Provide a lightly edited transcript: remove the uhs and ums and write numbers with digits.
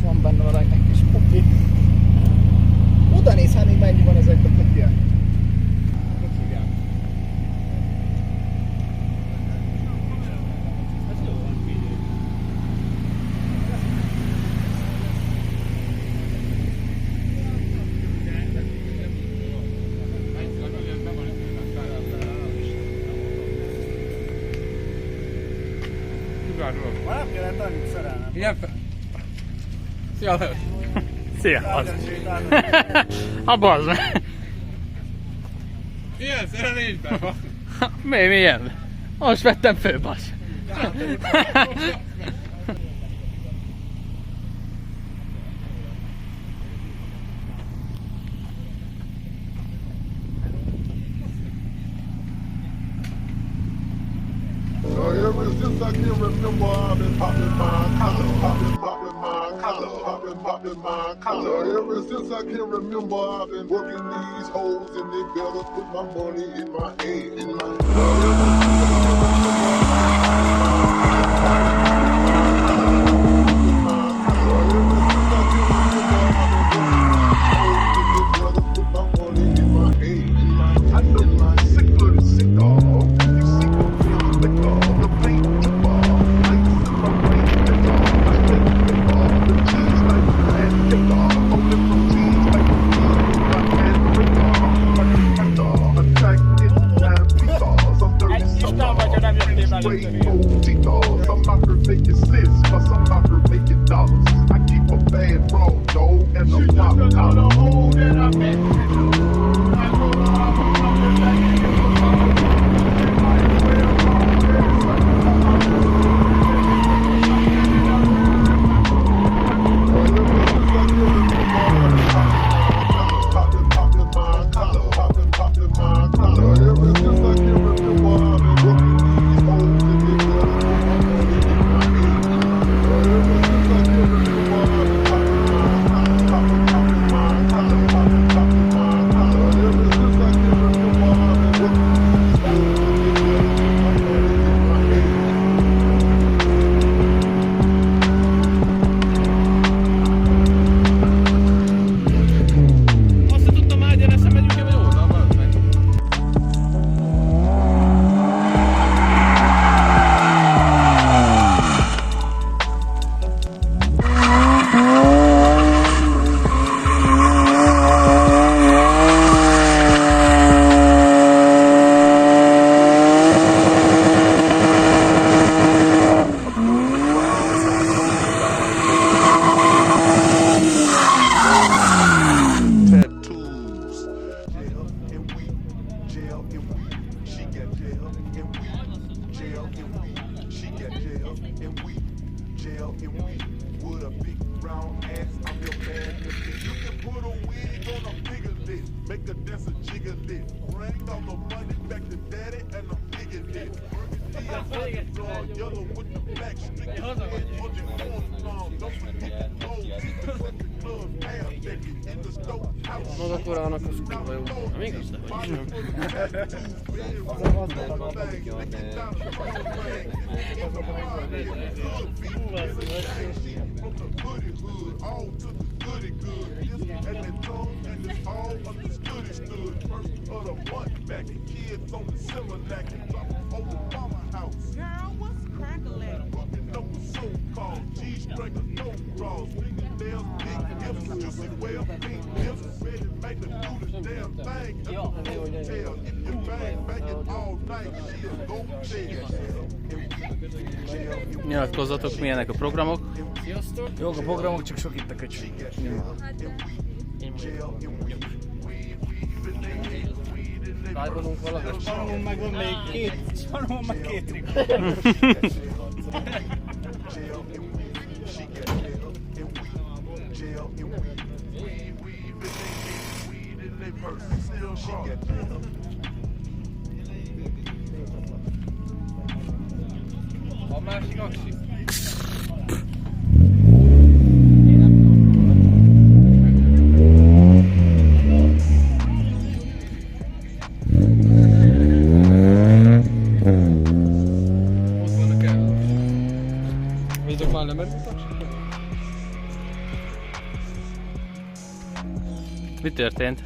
Van benne valami egy kis puki. Oda néz, hát még mennyi van ezekben a pukiak. Hogy hívják? Ez jó van, figyelj. Ma nem kellett annyit szerelnem. Igen? Szia, Lős! Szia! A bazd meg! Milyen szerelésben van? Milyen? Most vettem fő, basz! Ever since I can remember, I've been popping my collar, popping my collar, popping my collar. Ever since I can remember, I've been working these hoes, and they better put my money in my hand, in my Ever since I can remember, I've been and we jail and we with a big round ass. I'm your man. You can put a wig on a bigger lip, make a dancer jiggle it. Bring all the money back to daddy and I'm digging it. Yellow with the black stick. Don't forget the gold. Maga korának az kurva jó. Még azt nem. Girl, what's crackling? Nyilatkozzatok, milyenek a programok. Jók a programok, csak sok itt a köcsög. Rájbanunk valamit. Spanon meg van még két trikk. A másik aksi. Ott vannak el. Azok már lemerültek? Mi történt?